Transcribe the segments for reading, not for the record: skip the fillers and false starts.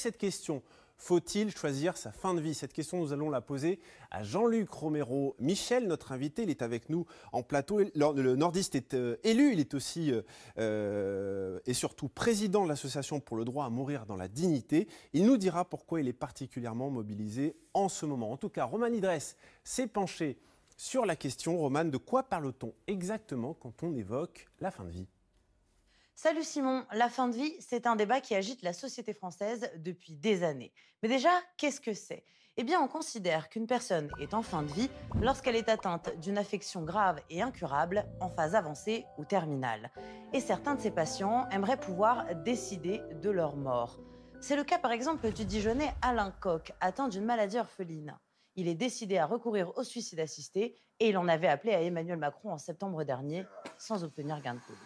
Cette question, faut-il choisir sa fin de vie? Cette question, nous allons la poser à Jean-Luc Romero. Michel, notre invité, il est avec nous en plateau. Le nordiste est élu, il est aussi et surtout président de l'association pour le droit à mourir dans la dignité. Il nous dira pourquoi il est particulièrement mobilisé en ce moment. En tout cas, Roman Idress s'est penché sur la question. Roman, de quoi parle-t-on exactement quand on évoque la fin de vie? Salut Simon, la fin de vie, c'est un débat qui agite la société française depuis des années. Mais déjà, qu'est-ce que c'est? Eh bien, on considère qu'une personne est en fin de vie lorsqu'elle est atteinte d'une affection grave et incurable, en phase avancée ou terminale. Et certains de ces patients aimeraient pouvoir décider de leur mort. C'est le cas par exemple du Dijonnais Alain Koch, atteint d'une maladie orpheline. Il est décidé à recourir au suicide assisté et il en avait appelé à Emmanuel Macron en septembre dernier, sans obtenir gain de cause.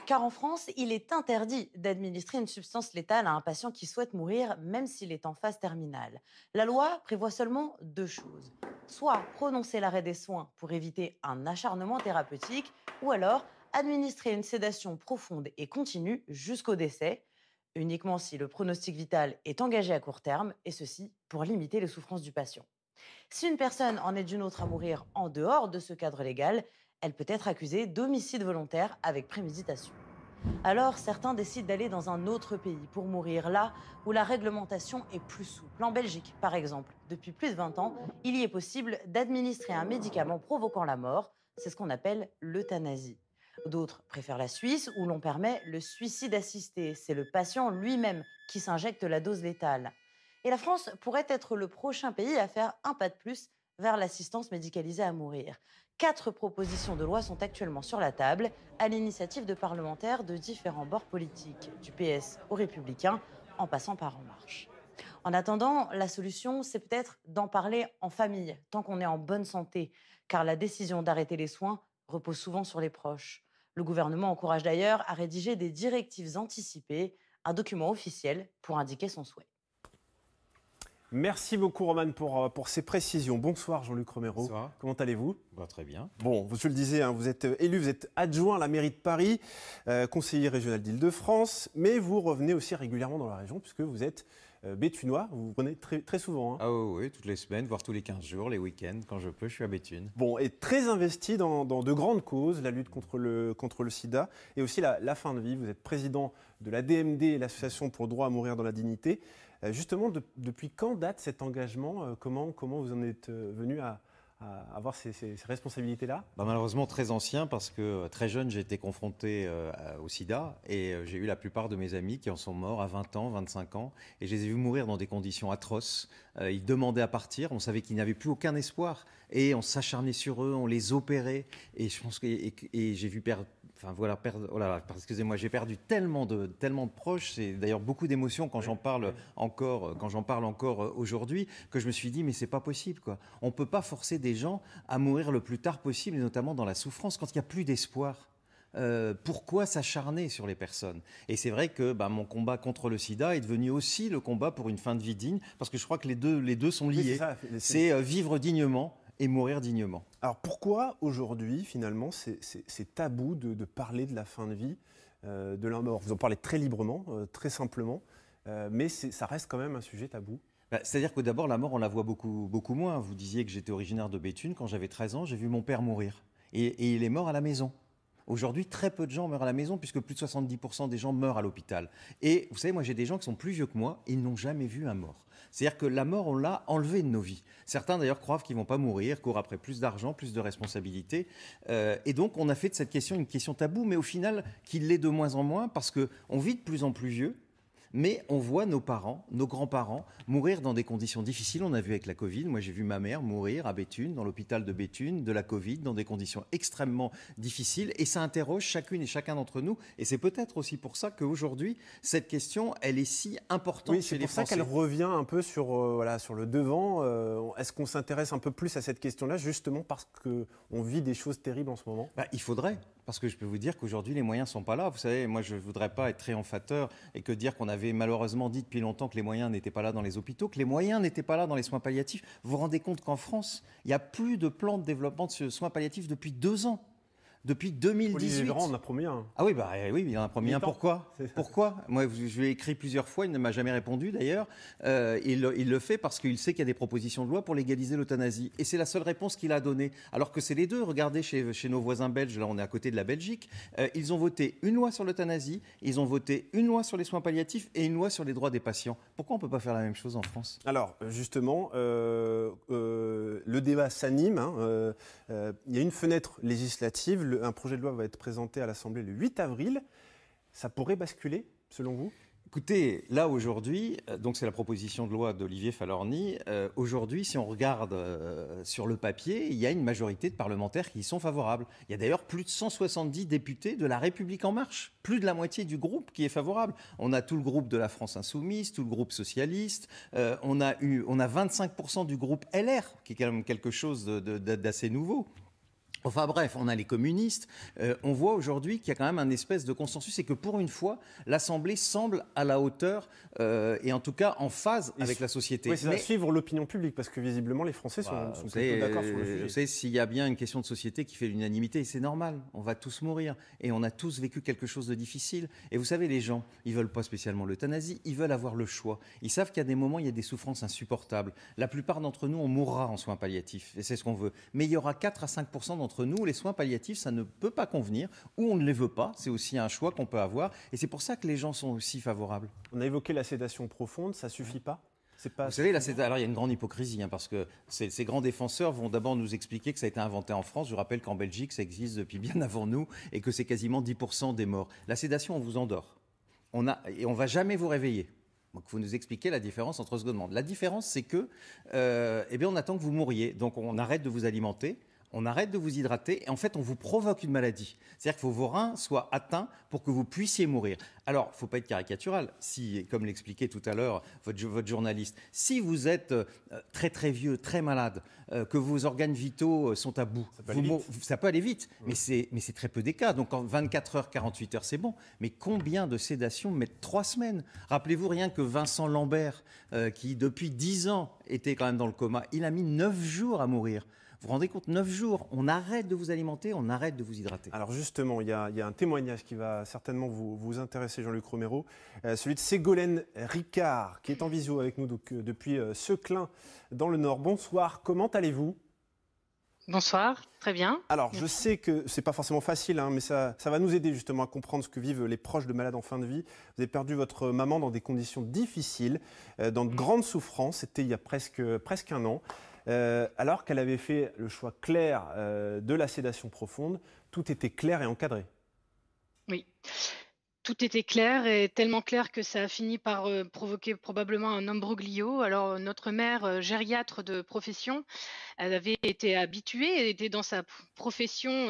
Car en France, il est interdit d'administrer une substance létale à un patient qui souhaite mourir, même s'il est en phase terminale. La loi prévoit seulement deux choses. Soit prononcer l'arrêt des soins pour éviter un acharnement thérapeutique, ou alors administrer une sédation profonde et continue jusqu'au décès, uniquement si le pronostic vital est engagé à court terme, et ceci pour limiter les souffrances du patient. Si une personne en aide une autre à mourir en dehors de ce cadre légal, elle peut être accusée d'homicide volontaire avec préméditation. Alors, certains décident d'aller dans un autre pays pour mourir, là où la réglementation est plus souple. En Belgique, par exemple, depuis plus de 20 ans, il y est possible d'administrer un médicament provoquant la mort. C'est ce qu'on appelle l'euthanasie. D'autres préfèrent la Suisse, où l'on permet le suicide assisté. C'est le patient lui-même qui s'injecte la dose létale. Et la France pourrait être le prochain pays à faire un pas de plus vers l'assistance médicalisée à mourir. 4 propositions de loi sont actuellement sur la table, à l'initiative de parlementaires de différents bords politiques, du PS aux Républicains, en passant par En Marche. En attendant, la solution, c'est peut-être d'en parler en famille, tant qu'on est en bonne santé, car la décision d'arrêter les soins repose souvent sur les proches. Le gouvernement encourage d'ailleurs à rédiger des directives anticipées, un document officiel pour indiquer son souhait. Merci beaucoup Roman pour ces précisions. Bonsoir Jean-Luc Romero. Bonsoir. Comment allez-vous? Très bien. Bon, je le disais, hein, vous êtes élu, vous êtes adjoint à la mairie de Paris, conseiller régional d'Île-de-France, mais vous revenez aussi régulièrement dans la région puisque vous êtes béthunois, vous venez très souvent. Hein. Ah oui, toutes les semaines, voire tous les 15 jours, les week-ends, quand je peux, je suis à Béthune. Bon, et très investi dans de grandes causes, la lutte contre le sida et aussi la fin de vie. Vous êt président de la DMD, l'Association pour le droit à mourir dans la dignité. Justement, depuis quand date cet engagement? Comment vous en êtes venu à avoir ces responsabilités-là? Malheureusement très ancien parce que très jeune j'ai été confronté au sida et j'ai eu la plupart de mes amis qui en sont morts à 20 ans, 25 ans et je les ai vus mourir dans des conditions atroces. Ils demandaient à partir, on savait qu'ils n'avaient plus aucun espoir et on s'acharnait sur eux, on les opérait et je pense que j'ai vu perdre, excusez-moi, j'ai perdu tellement de proches, c'est d'ailleurs beaucoup d'émotions quand j'en parle encore aujourd'hui que je me suis dit mais c'est pas possible quoi. On peut pas forcer des gens à mourir le plus tard possible, et notamment dans la souffrance, quand il n'y a plus d'espoir. Pourquoi s'acharner sur les personnes? Et c'est vrai que mon combat contre le sida est devenu aussi le combat pour une fin de vie digne, parce que je crois que les deux sont liés. Oui, c'est vivre dignement et mourir dignement. Alors pourquoi aujourd'hui, finalement, c'est tabou de parler de la fin de vie, de la mort? Vous en parlez très librement, très simplement, mais ça reste quand même un sujet tabou. C'est-à-dire que d'abord, la mort, on la voit beaucoup moins. Vous disiez que j'étais originaire de Béthune. Quand j'avais 13 ans, j'ai vu mon père mourir. Et il est mort à la maison. Aujourd'hui, très peu de gens meurent à la maison, puisque plus de 70% des gens meurent à l'hôpital. Et vous savez, moi, j'ai des gens qui sont plus vieux que moi, et ils n'ont jamais vu un mort. C'est-à-dire que la mort, on l'a enlevée de nos vies. Certains, d'ailleurs, croient qu'ils ne vont pas mourir, courent après plus d'argent, plus de responsabilités. Et donc, on a fait de cette question une question taboue, mais au final, qu'il l'est de moins en moins, parce qu'on vit de plus en plus vieux. Mais on voit nos parents, nos grands-parents mourir dans des conditions difficiles. On a vu avec la Covid, moi j'ai vu ma mère mourir à Béthune, dans l'hôpital de Béthune, de la Covid, dans des conditions extrêmement difficiles. Et ça interroge chacune et chacun d'entre nous. Et c'est peut-être aussi pour ça qu'aujourd'hui, cette question, elle est si importante chez les Français. C'est pour ça qu'elle revient un peu sur le devant. Est-ce qu'on s'intéresse un peu plus à cette question-là, justement parce qu'on vit des choses terribles en ce moment? Il faudrait. Parce que je peux vous dire qu'aujourd'hui, les moyens ne sont pas là. Vous savez, moi, je ne voudrais pas être triomphateur et que dire qu'on avait malheureusement dit depuis longtemps que les moyens n'étaient pas là dans les hôpitaux, que les moyens n'étaient pas là dans les soins palliatifs. Vous vous rendez compte qu'en France, il n'y a plus de plan de développement de soins palliatifs depuis 2 ans. depuis Olivier 2018. Véran en a promis un. Ah oui, oui, il en a promis un. Pourquoi C'est ça. Pourquoi Moi, je lui ai écrit plusieurs fois, il ne m'a jamais répondu d'ailleurs. Il le fait parce qu'il sait qu'il y a des propositions de loi pour légaliser l'euthanasie. Et c'est la seule réponse qu'il a donnée. Alors que c'est les deux. Regardez chez nos voisins belges, là on est à côté de la Belgique, ils ont voté une loi sur l'euthanasie, ils ont voté une loi sur les soins palliatifs et une loi sur les droits des patients. Pourquoi on ne peut pas faire la même chose en France? Alors, justement, le débat s'anime. Il y a une fenêtre législative. Un projet de loi va être présenté à l'Assemblée le 8 avril. Ça pourrait basculer, selon vous? Écoutez, là aujourd'hui, donc c'est la proposition de loi d'Olivier Falorni. Aujourd'hui, si on regarde sur le papier, il y a une majorité de parlementaires qui y sont favorables. Il y a d'ailleurs plus de 170 députés de La République En Marche, plus de la moitié du groupe qui est favorable. On a tout le groupe de la France Insoumise, tout le groupe socialiste. On a 25% du groupe LR, qui est quand même quelque chose d'assez nouveau. Enfin bref, on a les communistes. On voit aujourd'hui qu'il y a quand même un espèce de consensus et que pour une fois, l'Assemblée semble à la hauteur et en tout cas en phase avec la société. Oui, c'est à suivre l'opinion publique parce que visiblement les Français sont plutôt d'accord sur le sujet. Vous savez, s'il y a bien une question de société qui fait l'unanimité, c'est normal, on va tous mourir et on a tous vécu quelque chose de difficile. Et vous savez, les gens, ils veulent pas spécialement l'euthanasie, ils veulent avoir le choix. Ils savent qu'il y a des moments, il y a des souffrances insupportables. La plupart d'entre nous, on mourra en soins palliatifs et c'est ce qu'on veut. Mais il y aura 4 à 5% d'entre nous, les soins palliatifs, ça ne peut pas convenir, ou on ne les veut pas, c'est aussi un choix qu'on peut avoir, et c'est pour ça que les gens sont aussi favorables. On a évoqué la sédation profonde, ça suffit pas? Vous savez, là, alors il y a une grande hypocrisie, parce que ces grands défenseurs vont d'abord nous expliquer que ça a été inventé en France. Je rappelle qu'en Belgique, ça existe depuis bien avant nous, et que c'est quasiment 10% des morts. La sédation, on vous endort. Et on ne va jamais vous réveiller. Donc, il faut nous expliquer la différence entre ce que demande. La différence, c'est que, on attend que vous mouriez. Donc, on arrête de vous alimenter. On arrête de vous hydrater et en fait, on vous provoque une maladie. C'est-à-dire qu'il faut que vos reins soient atteints pour que vous puissiez mourir. Alors, il ne faut pas être caricatural. Si, comme l'expliquait tout à l'heure votre journaliste, si vous êtes très très vieux, très malade, que vos organes vitaux sont à bout, ça peut aller vite. Mais c'est très peu des cas. Donc, en 24 heures, 48 heures, c'est bon. Mais combien de sédations mettent 3 semaines? Rappelez-vous rien que Vincent Lambert, qui depuis 10 ans était quand même dans le coma, il a mis 9 jours à mourir. Vous vous rendez compte, 9 jours, on arrête de vous alimenter, on arrête de vous hydrater. Alors justement, il y a un témoignage qui va certainement vous intéresser, Jean-Luc Romero, celui de Ségolène Ricard, qui est en visio avec nous depuis Seclin, dans le Nord. Bonsoir, comment allez-vous? Bonsoir, très bien. Alors, je sais que c'est pas forcément facile, mais ça va nous aider justement à comprendre ce que vivent les proches de malades en fin de vie. Vous avez perdu votre maman dans des conditions difficiles, dans de grandes souffrances, c'était il y a presque un an. Alors qu'elle avait fait le choix clair de la sédation profonde, tout était clair et encadré. Oui, tout était clair et tellement clair que ça a fini par provoquer probablement un imbroglio. Alors, notre mère, gériatre de profession, elle avait été habituée, elle était dans sa profession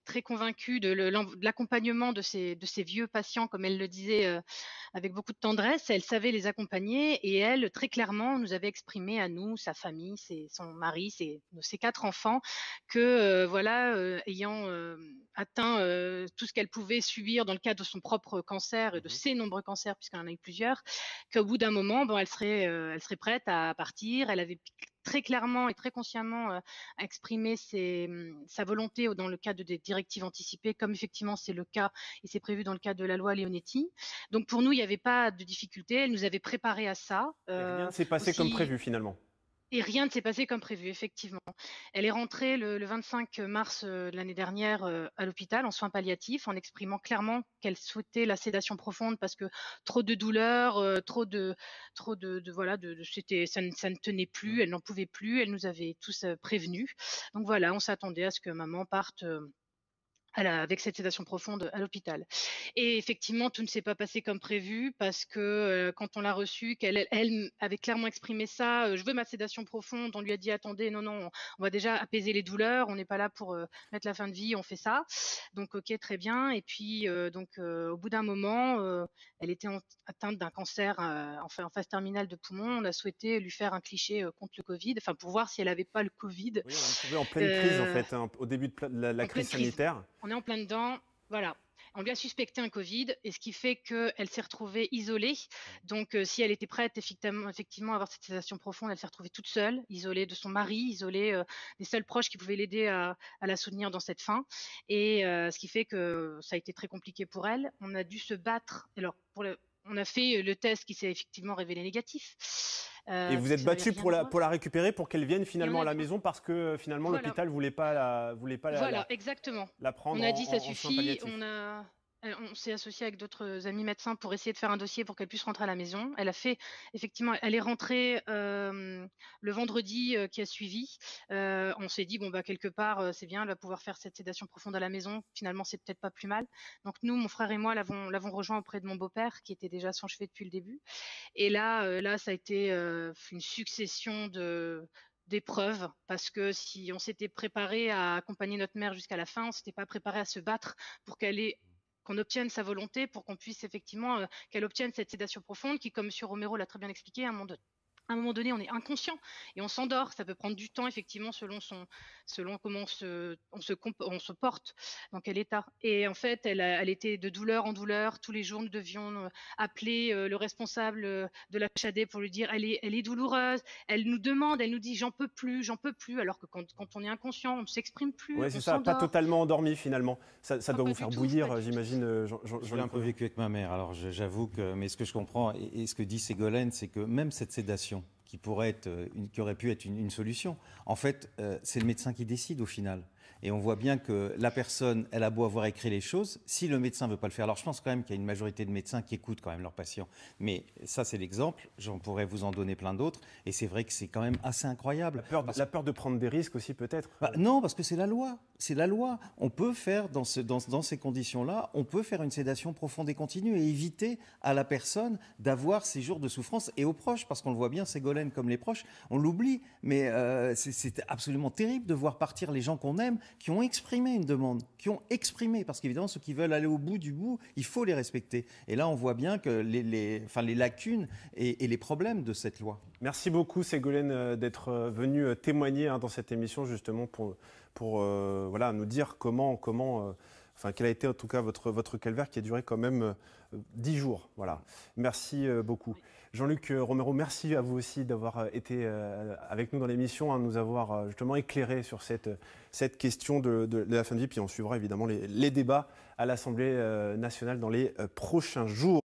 très convaincue de l'accompagnement de ces vieux patients, comme elle le disait, avec beaucoup de tendresse. Elle savait les accompagner et elle, très clairement, nous avait exprimé à nous, sa famille, son mari, ses 4 enfants, que ayant atteint tout ce qu'elle pouvait subir dans le cadre de son propre cancer et de ses nombreux cancers, puisqu'elle en a eu plusieurs, qu'au bout d'un moment, elle serait prête à partir. Elle avait très clairement et très consciemment exprimé sa volonté dans le cadre des directives anticipées, comme effectivement c'est le cas et c'est prévu dans le cadre de la loi Leonetti. Donc pour nous, il n'y avait pas de difficulté. Elle nous avait préparé à ça. Rien ne s'est passé comme prévu finalement. Et rien ne s'est passé comme prévu, effectivement. Elle est rentrée le 25 mars de l'année dernière à l'hôpital en soins palliatifs, en exprimant clairement qu'elle souhaitait la sédation profonde parce que trop de douleurs, ça ne tenait plus, elle n'en pouvait plus, elle nous avait tous prévenus. Donc voilà, on s'attendait à ce que maman parte avec cette sédation profonde à l'hôpital. Et effectivement, tout ne s'est pas passé comme prévu parce que quand on l'a reçue, qu'elle avait clairement exprimé ça, je veux ma sédation profonde, on lui a dit attendez, non, on va déjà apaiser les douleurs, on n'est pas là pour mettre la fin de vie, on fait ça. Donc ok, très bien. Et puis au bout d'un moment, elle était atteinte d'un cancer en phase terminale de poumon. On a souhaité lui faire un cliché contre le Covid, enfin pour voir si elle n'avait pas le Covid. Oui, on est en pleine crise en fait, au début de la crise sanitaire. On est en plein dedans, voilà. On lui a suspecté un Covid et ce qui fait qu'elle s'est retrouvée isolée. Donc, si elle était prête effectivement à avoir cette sédation profonde, elle s'est retrouvée toute seule, isolée de son mari, isolée des seuls proches qui pouvaient l'aider à la soutenir dans cette fin. Et ce qui fait que ça a été très compliqué pour elle. On a dû se battre. Alors, on a fait le test qui s'est effectivement révélé négatif. Et vous Donc êtes ça n'avait battu rien pour à la, voir. pour la récupérer, pour qu'elle vienne Et finalement à la maison parce que finalement voilà, l'hôpital voulait pas voilà, exactement. la On prendre a dit ça en soins suffit. palliatifs. On s'est associé avec d'autres amis médecins pour essayer de faire un dossier pour qu'elle puisse rentrer à la maison. Effectivement, elle est rentrée le vendredi qui a suivi. On s'est dit, bon, bah, quelque part, c'est bien, elle va pouvoir faire cette sédation profonde à la maison. Finalement, c'est peut-être pas plus mal. Donc, nous, mon frère et moi, l'avons rejoint auprès de mon beau-père, qui était déjà sans chevet depuis le début. Et là, ça a été une succession d'épreuves, parce que si on s'était préparé à accompagner notre mère jusqu'à la fin, on s'était pas préparé à se battre pour qu'on obtienne sa volonté, pour qu'on puisse effectivement qu'elle obtienne cette sédation profonde qui, comme M. Romero l'a très bien expliqué, à un moment donné, on est inconscient et on s'endort. Ça peut prendre du temps, effectivement, selon comment on se porte, dans quel état. Et en fait, elle était de douleur en douleur. Tous les jours, nous devions appeler le responsable de la HAD pour lui dire elle est douloureuse. Elle nous demande, elle nous dit j'en peux plus, j'en peux plus. Alors que quand on est inconscient, on ne s'exprime plus, Oui, on c'est ça, pas s'endort. totalement endormi finalement. Ça Ah, doit pas vous du faire tout, bouillir, pas du tout. j'imagine, Je l'ai un peu vécu avec ma mère, alors j'avoue que, mais ce que je comprends et ce que dit Ségolène, c'est que même cette sédation, qui aurait pu être une solution, en fait, c'est le médecin qui décide au final. Et on voit bien que la personne, elle a beau avoir écrit les choses, si le médecin ne veut pas le faire. Alors je pense quand même qu'il y a une majorité de médecins qui écoutent quand même leurs patients. Mais ça, c'est l'exemple. J'en pourrais vous en donner plein d'autres. Et c'est vrai que c'est quand même assez incroyable. La peur de prendre des risques aussi peut-être. Non, parce que c'est la loi. C'est la loi. On peut faire, dans ces conditions-là, on peut faire une sédation profonde et continue et éviter à la personne d'avoir ces jours de souffrance et aux proches, parce qu'on le voit bien, Ségolène comme les proches, on l'oublie. Mais c'est absolument terrible de voir partir les gens qu'on aime, qui ont exprimé une demande, parce qu'évidemment, ceux qui veulent aller au bout du bout, il faut les respecter. Et là, on voit bien que les lacunes et les problèmes de cette loi. Merci beaucoup Ségolène d'être venue témoigner dans cette émission justement pour voilà, nous dire quel a été en tout cas votre calvaire qui a duré quand même 10 jours. Voilà. Merci beaucoup. Jean-Luc Romero, merci à vous aussi d'avoir été avec nous dans l'émission, nous avoir justement éclairé sur cette question de la fin de vie. Puis on suivra évidemment les débats à l'Assemblée nationale dans les prochains jours.